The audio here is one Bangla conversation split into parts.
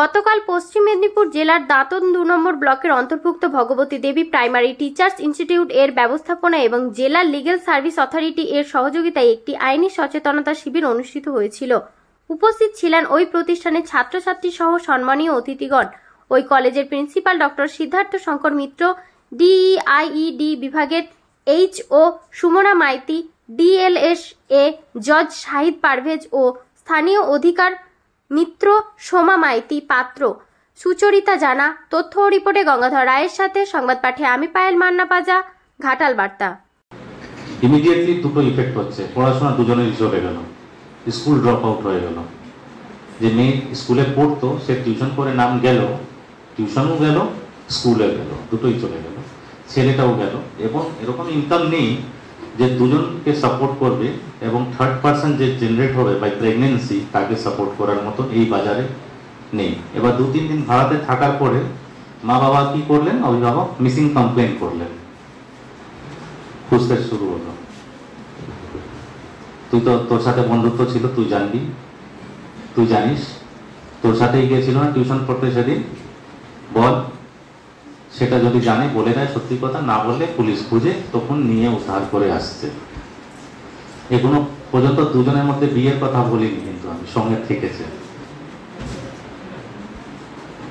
গতকাল পশ্চিম মেদিনীপুর জেলার দাঁতন 2 নম্বর ব্লকের অন্তর্ভুক্ত ভগবতী দেবী প্রাইমারি টিচার্স ইনস্টিটিউট এর ব্যবস্থাপনা এবং জেলা লিগ্যাল সার্ভিস অথরিটি এর সহযোগিতায় একটি আইনি সচেতনতা শিবির অনুষ্ঠিত হয়েছিল। উপস্থিত ছিলেন ওই প্রতিষ্ঠানের ছাত্রছাত্রী সহ সম্মানীয় অতিথিগণ। ওই কলেজের প্রিন্সিপাল ডক্টর সিদ্ধার্থ শঙ্কর মিত্র, ডিইআইইডি বিভাগের এইচও সুমনা মাইতি, ডিএলএস এ জজ শাহিদ পারভেজ ও স্থানীয় অধিকার মিত্র সোমা মাইতি পাত্র, সুচরিতা জানা। তথ্য ও রিপোর্টে গঙ্গাধর রায়ের সাথে সংবাদ পাঠে আমি পায়েল মান্না পাজা, ঘাটাল বার্তা। ইমিডিয়েটলি দুটো ইফেক্ট হচ্ছে, পড়াশোনা দুজনেরই চলে গেল, স্কুল ড্রপ আউট হয়ে গেল। যে মেয়ে স্কুলে পড়তো সে টিউশন করে নাম গেল, টিউশনও গেল, স্কুলে গেল, দুটোই চলে গেল, ছেলেটাও গেল। এবং এরকম ইনকাম নেই যে দুজনকে সাপোর্ট করবে এবং থার্ড পার্সন যে জেনারেট হবে বাই প্রেগনেন্সি তাকে সাপোর্ট করার মতো এই বাজারে নেই। এবার 2-3 দিন ভাড়াতে থাকার পরে মা বাবা কি করলেন, অভিভাবক মিসিং কমপ্লেন করলেন, খুঁজতে শুরু হলো। তুই তো, তোর সাথে বন্ধুত্ব ছিল, তুই জানবি, তুই জানিস, তোর সাথেই গিয়েছিল না টিউশন পড়তে সেদিন, বল। সেটা যদি জানে বলে দেয় সত্যি কথা, না বললে পুলিশ খুঁজে তখন নিয়ে উদ্ধার করে আসছে। এখনো পর্যন্ত দুজনের মধ্যে বিয়ের কথা বলিনি, কিন্তু আমি সঙ্গে থেকেছে।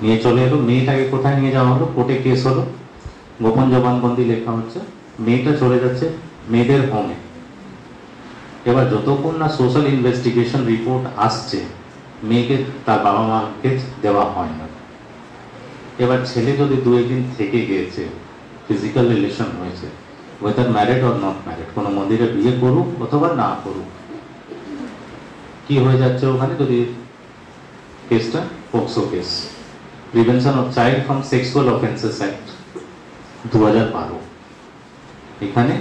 নিয়ে চলে এলো, মেয়েটাকে কোথায় নিয়ে যাওয়া হলো, কোর্টে কেস হলো, গোপন জবানবন্দি লেখা হচ্ছে, মেয়েটা চলে যাচ্ছে মেয়েদের হোমে। এবার যতক্ষণ না সোশ্যাল ইনভেস্টিগেশন রিপোর্ট আসছে মেয়েকে তার বাবা মাকে দেওয়া হয় না। এবার ছেলে যদি 2-1 দিন থেকে গিয়েছে, ফিজিক্যাল রিলেশন হয়েছে, weather married or not married, কোনো মন্দিরে বিয়ে করুক অথবা না করুক, কি হয়ে যাচ্ছে ওখানে, যদি কেসটা POCSO case, prevention of child from sexual offences act 2012। এখানে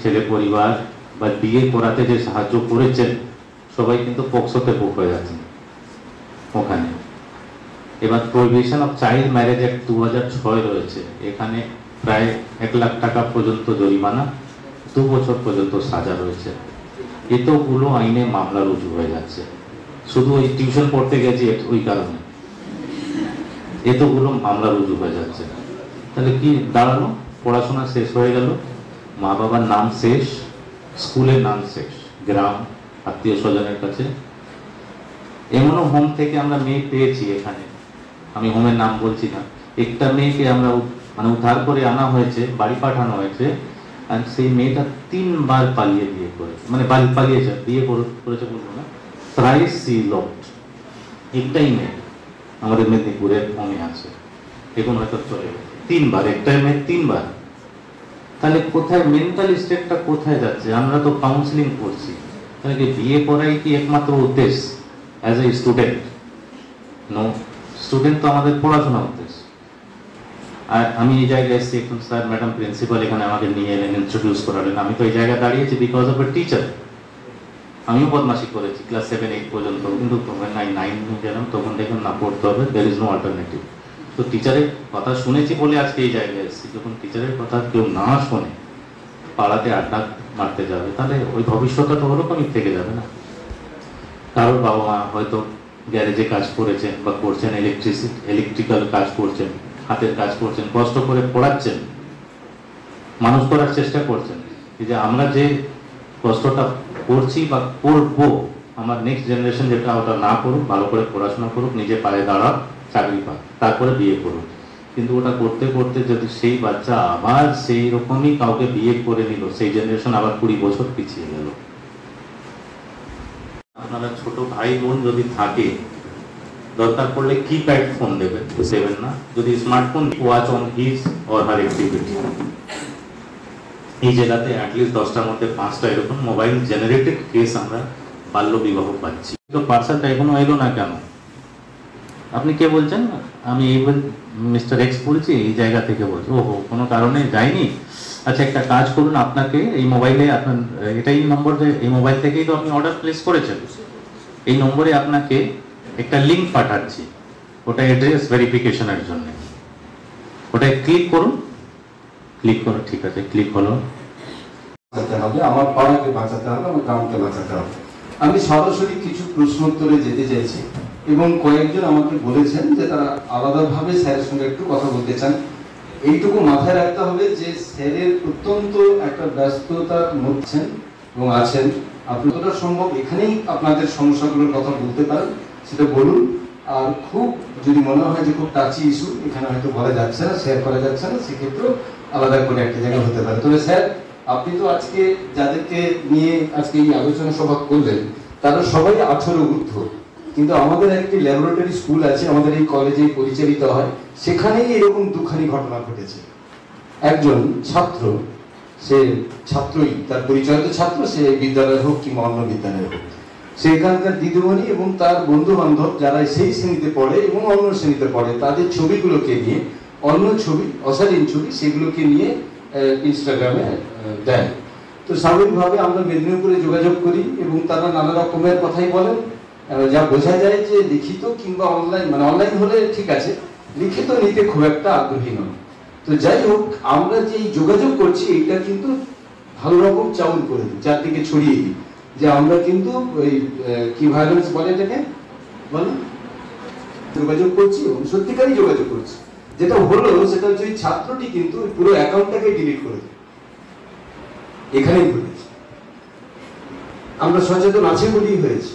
ছেলে পরিবার বা বিয়ে করাতে যে সাহায্য করেছেন সবাই কিন্তু পোক্সোতে বুক হয়ে যাচ্ছেন ওখানে। এবার prohibition of child marriage act 2006 রয়েছে, এখানে প্রায় 1 লাখ টাকা পর্যন্ত জরিমানা, 2 বছর পর্যন্ত সাজা রয়েছে। এতগুলো আইনে মামলা রুজু হয়ে যাচ্ছে, শুধু ওই টিউশন পড়তে গেছি ওই কারণে এতগুলো মামলা রুজু হয়ে যাচ্ছে। তাহলে কি দাঁড়ালো, পড়াশোনা শেষ হয়ে গেল, মা বাবার নাম শেষ, স্কুলের নাম শেষ, গ্রাম আত্মীয় স্বজনের কাছে। এমনও হোম থেকে আমরা মেয়ে পেয়েছি, এখানে আমি হোমের নাম বলছি না, একটা মেয়েকে আমরা উদ্ধার করে আনা হয়েছে, বাড়ি পাঠানো হয়েছে, আর সেই মেয়েটা 3 বার পালিয়ে বিয়ে করেছে, মানে পালিয়েছে, বিয়ে করেছে বলবো না, থ্রাইস সি লভড। একটাই মেয়ে আমাদের মেদিনীপুরের হোমে আছে, এখন হয়তো চলে গেছে 3 বার, একটাই মেয়ে 3 বার। তাহলে কোথায় মেন্টাল স্টেটটা কোথায় যাচ্ছে? আমরা তো কাউন্সিলিং করছি, তাহলে কি বিয়ে করাই কি একমাত্র উদ্দেশ্য as a student? No, student তো আমাদের পড়াশোনা উদ্দেশ্য। আর আমি এই জায়গায় এসেছি, এখন স্যার ম্যাডাম প্রিন্সিপাল এখানে আমাকে নিয়ে এলেন, ইন্ট্রোডিউস করালেন, আমি তো এই জায়গায় দাঁড়িয়েছি বিকজ অফ এ টিচার। আমিও বদমাশি করেছি ক্লাস 7-8 পর্যন্ত, কিন্তু তখন 9 গেলাম, তখন দেখুন না পড়তে হবে, দের ইজ নো অল্টারনেটিভ। তো টিচারের কথা শুনেছি বলে আজকে এই জায়গায় এসেছি। যখন টিচারের কথা কেউ না শোনে, পাড়াতে আড্ডা মারতে যাবে, তাহলে ওই ভবিষ্যৎটা তো ওরকমই থেকে যাবে না। কারোর বাবা মা হয়তো গ্যারেজে কাজ করেছেন বা করছেন, ইলেকট্রিক্যাল কাজ করছেন, হাতের কাজ করছেন, কষ্ট করে পড়াচ্ছেন, মানুষ করার চেষ্টা করছেন। এই যে আমরা যে কষ্টটা করছি বা করবো, আমার নেক্সট জেনারেশন যেটা ওটা না করুক, ভালো করে পড়াশোনা করুক, নিজে পায়ে দাঁড়াক, চাকরি পাক, তারপরে বিয়ে করুক। কিন্তু ওটা করতে করতে যদি সেই বাচ্চা আবার সেই রকমই কাউকে বিয়ে করে নিল, সেই জেনারেশন আবার 20 বছর পিছিয়ে গেল। আপনারা ছোট ভাই বোন যদি থাকে, দরকার পড়লে কিপ্যাড ফোন দেবেন না, যদি smartphone watch on his or her activity. এই জেলাতে অ্যাটলিস্ট 10টার মধ্যে 5টা এরকম মোবাইল জেনারেটেড কেস আমরা বাল্য বিবাহ পাচ্ছি। তো পার্সেলটা এখনো এলো না কেন? আপনি কে বলছেন? আমি এই মিস্টার এক্স বলছি, এই জায়গা থেকে বলছি। ওহো, কোনো কারণে যায়নি? আচ্ছা, একটা কাজ করুন, আপনাকে এই মোবাইলে আপনার এটাই নম্বর, এই মোবাইল থেকেই তো আপনি অর্ডার প্লেস করেছেন, এই নম্বরে আপনাকে একটা লিঙ্ক পাঠাচ্ছি, ওটা অ্যাড্রেস ভেরিফিকেশনের জন্য, ওটায় ক্লিক করুন। ক্লিক করুন, ঠিক আছে, ক্লিক হলো। আমার পাড়াকে বাঁচাতে হবে, আমার গ্রামকে বাঁচাতে হবে। আমি সরাসরি কিছু প্রশ্ন উত্তরে যেতে চাইছি। এবং কয়েকজন আমাকে বলেছেন যে তারা আলাদাভাবে স্যারের সঙ্গে একটু কথা বলতে চান। এইটুকু মাথায় রাখতে হবে যে স্যারের অত্যন্ত একটা ব্যস্ততার মধ্যে এবং আছেন। আপনারা সম্ভব এখানেই আপনাদের সমস্যাগুলোর কথা বলতে পারেন, সেটা বলুন। আর খুব যদি মনে হয় যে খুব টাচি ইস্যু এখানে হয়তো বলা যাচ্ছে না, শেয়ার করা যাচ্ছে না, সেক্ষেত্রেও আলাদা করে একটা জায়গায় হতে পারে। তবে স্যার, আপনি তো আজকে যাদেরকে নিয়ে আজকে এই আলোচনা সভা করলেন তারা সবাই 18 ঊর্ধ্ব, কিন্তু আমাদের একটি ল্যাবরেটরি স্কুল আছে আমাদের এই কলেজে পরিচালিত হয়, সেখানেই এরকম দুখানি ঘটনা ঘটেছে। একজন ছাত্র, সে ছাত্রই, তার পরিচয় তো ছাত্র, সে বিদ্যালয় হোক কিংবা অন্য বিদ্যালয় হোক, সেখানকার দিদিমণি এবং তার বন্ধু বান্ধব যারা সেই শ্রেণীতে পড়ে এবং অন্য শ্রেণীতে পড়ে তাদের ছবিগুলোকে নিয়ে, অন্য ছবি, অশালীন ছবি, সেগুলোকে নিয়ে ইনস্টাগ্রামে দেয়। তো স্বাভাবিকভাবে আমরা মেদিনীপুরে যোগাযোগ করি এবং তারা নানা রকমের কথাই বলেন, যা বোঝা যায় যে লিখিত কিংবা অনলাইন, মানে অনলাইন হলে ঠিক আছে, লিখিত নিতে খুব একটা আগ্রহী নয়। তো যাই হোক, আমরা যে যোগাযোগ করছি এটা কিন্তু ভালো রকম চাউল করে দিই, চারদিকে ছড়িয়ে দিই যে আমরা কিন্তু ওই কি ভায়োলেন্স বলে এটাকে বলো, যোগাযোগ করছি এবং সত্যিকারই যোগাযোগ করছি। যেটা হলো সেটা হচ্ছে ওই ছাত্রটি কিন্তু পুরো অ্যাকাউন্টটাকে ডিলিট করে দেয়, এখানেই ঘটেছে। আমরা সচেতন আছি বলেই হয়েছে।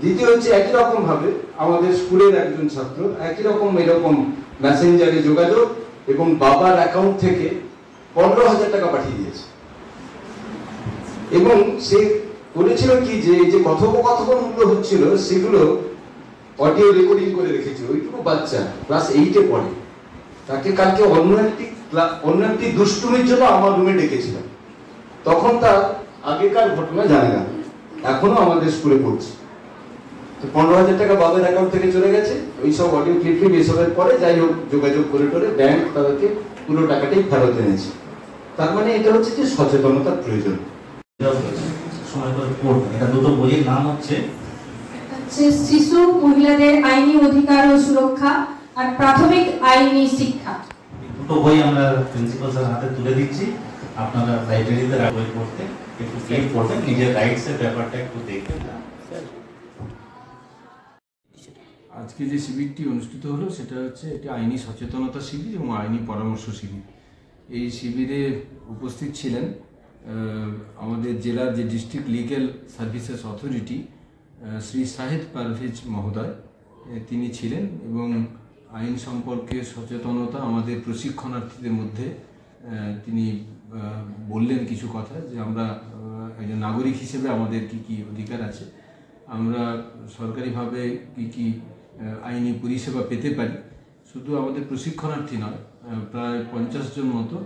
দ্বিতীয় হচ্ছে একই রকম ভাবে আমাদের স্কুলের একজন ছাত্র একই রকম এরকম মেসেঞ্জারে যোগাযোগ এবং বাবার অ্যাকাউন্ট থেকে 15,000 টাকা পাঠিয়ে দিয়েছে। এবং সে বলেছিল কি যে এই যে কথোপকথনগুলো হচ্ছিল সেগুলো অডিও রেকর্ডিং করে রেখেছিল। ওইটুকু বাচ্চা ক্লাস 8-এ পড়ে, তাকে কালকে অন্য একটি দুষ্টুমির জন্য আমার রুমে ডেকেছিলাম। তখন তার আগেকার ঘটনা জানে না, এখনো আমাদের স্কুলে পড়ছে। তো 15,000 টাকা বাবার অ্যাকাউন্ট থেকে চলে গেছে। ওই সব অডিও ক্লিপ এসবের পরে যাই হোক যোগাযোগ করে টোরে ব্যাংক তাদেরকে পুরো টাকাটাই ফেরত এনেছে। তার মানে এটা হচ্ছে যে সচেতনতার প্রয়োজন। এটা দুটো বইয়ের নাম হচ্ছে শিশু মহিলাদের আইনি অধিকার ও সুরক্ষা আর প্রাথমিক আইনি শিক্ষা। দুটো বই আমরা প্রিন্সিপাল স্যার হাতে তুলে দিচ্ছি, আপনারা লাইব্রেরিতে বই পড়তে একটু ক্লিক করবেন, নিজের রাইটস এর ব্যাপারটা একটু দেখবেন। আজকে যে শিবিরটি অনুষ্ঠিত হলো সেটা হচ্ছে এটি আইনি সচেতনতা শিবির এবং আইনি পরামর্শ শিবির। এই শিবিরে উপস্থিত ছিলেন আমাদের জেলার যে district legal services authority Shri Shahid Parvez মহোদয়, তিনি ছিলেন এবং আইন সম্পর্কে সচেতনতা আমাদের প্রশিক্ষণার্থীদের মধ্যে তিনি বললেন কিছু কথা, যে আমরা একজন নাগরিক হিসেবে আমাদের কি কি অধিকার আছে, আমরা সরকারিভাবে কি কি আইনি পরিষেবা পেতে পারি। শুধু আমাদের প্রশিক্ষণার্থী নয়, প্রায় 50 জন মতো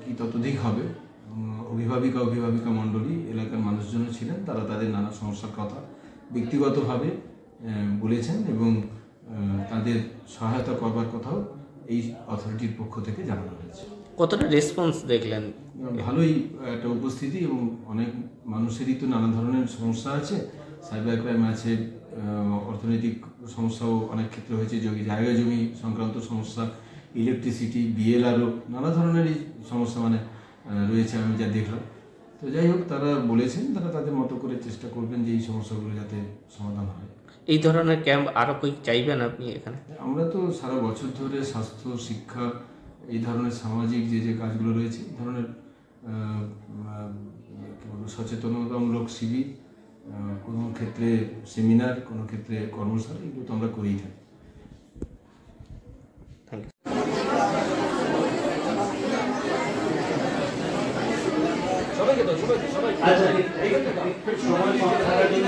কি ততোধিক হবে অভিভাবিকা মণ্ডলী, এলাকার মানুষজনও ছিলেন। তারা তাদের নানা সমস্যার কথা ব্যক্তিগতভাবে বলেছেন এবং তাদের সহায়তা করবার কথাও এই অথরিটির পক্ষ থেকে জানানো হয়েছে। কতটা রেসপন্স দেখলেন? ভালোই একটা উপস্থিতি এবং অনেক মানুষেরই তো নানা ধরনের সমস্যা আছে, সাইবার ক্রাইম আছে, অর্থনৈতিক সমস্যাও অনেক ক্ষেত্রে হয়েছে, জায়গা জমি সংক্রান্ত সমস্যা, ইলেকট্রিসিটি, বিএলআরও, নানা ধরনেরই সমস্যা মানে রয়েছে আমি যা দেখলাম। তো যাই হোক, তারা বলেছেন তারা তাদের মতো করে চেষ্টা করবেন যে এই সমস্যাগুলো যাতে সমাধান হয়। এই ধরনের ক্যাম্প আরও কই চাইবেন আপনি এখানে? আমরা তো সারা বছর ধরে স্বাস্থ্য, শিক্ষা, এই ধরনের সামাজিক যে কাজগুলো রয়েছে, এই ধরনের সচেতনতামূলক শিবির, কোনো ক্ষেত্রে সেমিনার, কোনো ক্ষেত্রে কর্মশালা, এগুলো তো আমরা করেই থাকি। আচ্ছা, সময় কম থাকার জন্য